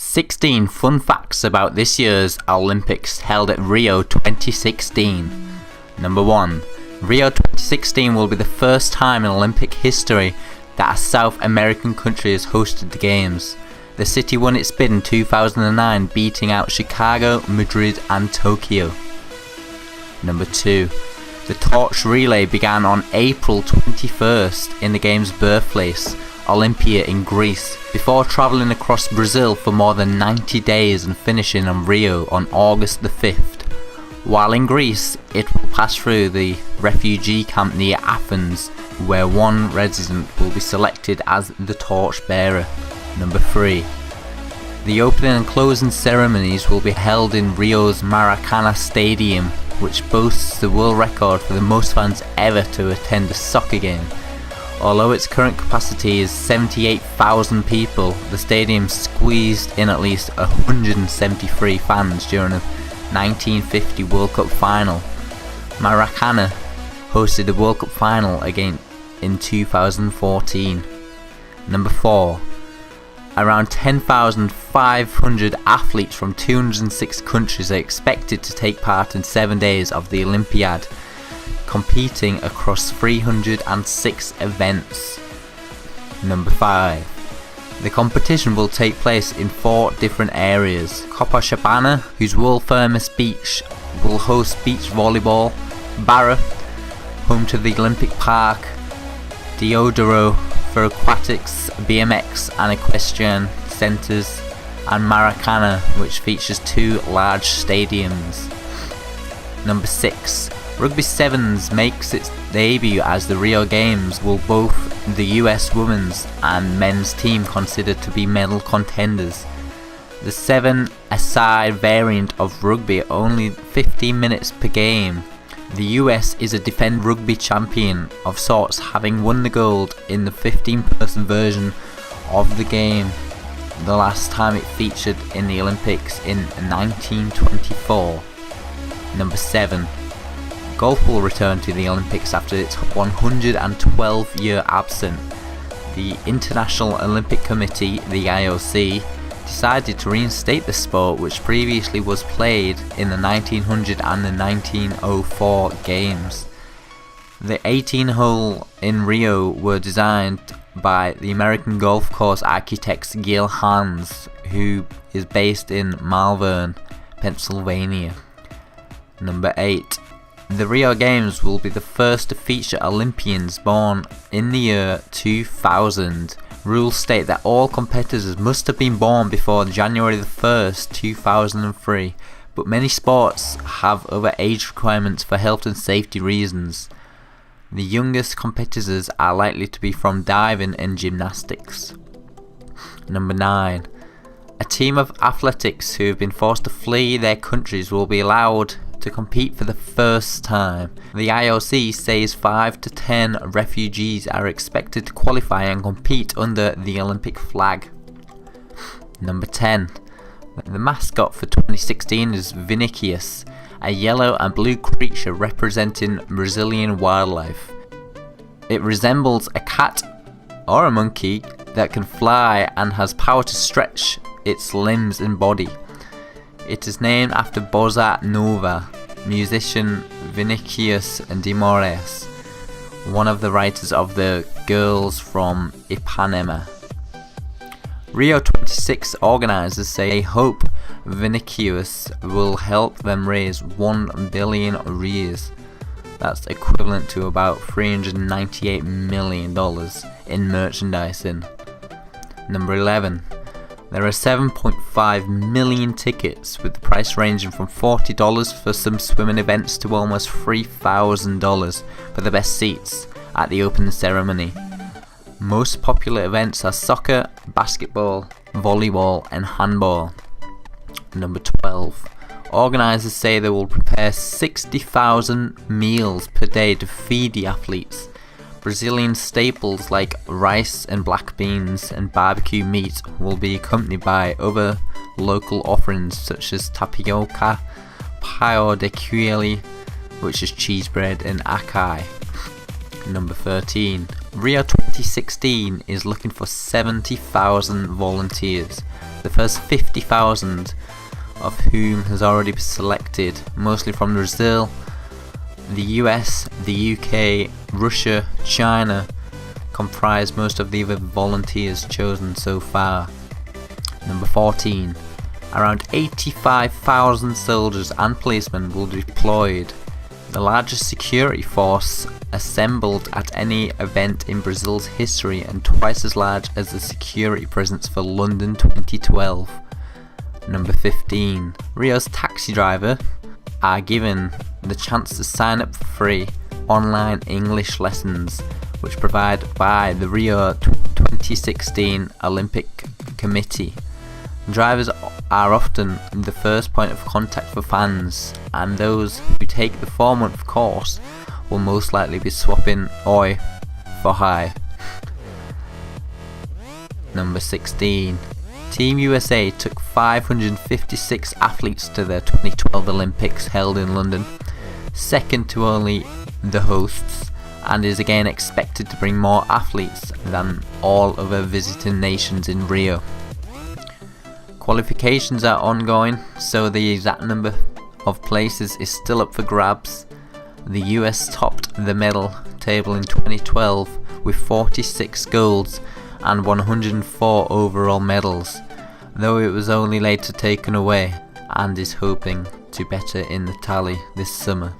16 fun facts about this year's Olympics held at Rio 2016. Number 1. Rio 2016 will be the first time in Olympic history that a South American country has hosted the Games. The city won its bid in 2009, beating out Chicago, Madrid and Tokyo. Number 2. The torch relay began on April 21st in the Games' birthplace, Olympia in Greece, before travelling across Brazil for more than 90 days and finishing on Rio on August the 5th. While in Greece, it will pass through the refugee camp near Athens, where one resident will be selected as the torch bearer. Number 3. The opening and closing ceremonies will be held in Rio's Maracana Stadium, which boasts the world record for the most fans ever to attend a soccer game. Although its current capacity is 78,000 people, the stadium squeezed in at least 173 fans during the 1950 World Cup final. Maracana hosted the World Cup final again in 2014. Number 4. Around 10,500 athletes from 206 countries are expected to take part in 7 days of the Olympiad, competing across 306 events. Number 5. The competition will take place in 4 different areas. Copacabana, whose world famous beach, will host beach volleyball. Barra, home to the Olympic Park. Deodoro for aquatics, BMX and equestrian centres. And Maracana, which features 2 large stadiums. Number 6. Rugby Sevens makes its debut as the Rio Games, will both the US women's and men's team considered to be medal contenders. The 7-a-side variant of rugby, only 15 minutes per game. The US is a defending rugby champion of sorts, having won the gold in the 15-person version of the game, the last time it featured in the Olympics in 1924. Number 7. Golf will return to the Olympics after its 112-year absence. The International Olympic Committee, the IOC, decided to reinstate the sport, which previously was played in the 1900 and the 1904 Games. The 18-hole in Rio were designed by the American golf course architects Gil Hans, who is based in Malvern, Pennsylvania. Number 8. The Rio Games will be the first to feature Olympians born in the year 2000. Rules state that all competitors must have been born before January the 1st, 2003, but many sports have other age requirements for health and safety reasons. The youngest competitors are likely to be from diving and gymnastics. Number 9. A team of athletics who have been forced to flee their countries will be allowed to compete for the first time. The IOC says 5 to 10 refugees are expected to qualify and compete under the Olympic flag. Number 10. The mascot for 2016 is Vinicius, a yellow and blue creature representing Brazilian wildlife. It resembles a cat or a monkey that can fly and has power to stretch its limbs and body. It is named after Bossa Nova musician Vinicius de Moraes, one of the writers of the Girls from Ipanema. Rio 26 organisers say they hope Vinicius will help them raise 1 billion reais. That's equivalent to about $398 million in merchandising. Number 11. There are 7.5 million tickets, with the price ranging from $40 for some swimming events to almost $3,000 for the best seats at the opening ceremony. Most popular events are soccer, basketball, volleyball and handball. Number 12. Organisers say they will prepare 60,000 meals per day to feed the athletes. Brazilian staples like rice and black beans and barbecue meat will be accompanied by other local offerings such as tapioca, pão de queijo, which is cheese bread, and acai. Number 13. Rio 2016 is looking for 70,000 volunteers. the first 50,000 of whom has already been selected, mostly from Brazil, the US, the UK, Russia, China, comprise most of the other volunteers chosen so far. Number 14. Around 85,000 soldiers and policemen will be deployed, the largest security force assembled at any event in Brazil's history and twice as large as the security presence for London 2012. Number 15. Rio's taxi driver are given the chance to sign up for free online English lessons, which provided by the Rio 2016 Olympic Committee. Drivers are often the first point of contact for fans, and those who take the 4-month course will most likely be swapping Oi for Hi. Number 16. Team USA took 556 athletes to their 2012 Olympics held in London, second to only the hosts, and is again expected to bring more athletes than all other visiting nations in Rio. Qualifications are ongoing, so the exact number of places is still up for grabs. The US topped the medal table in 2012 with 46 golds and 104 overall medals, though it was only later taken away, and is hoping to better in the tally this summer.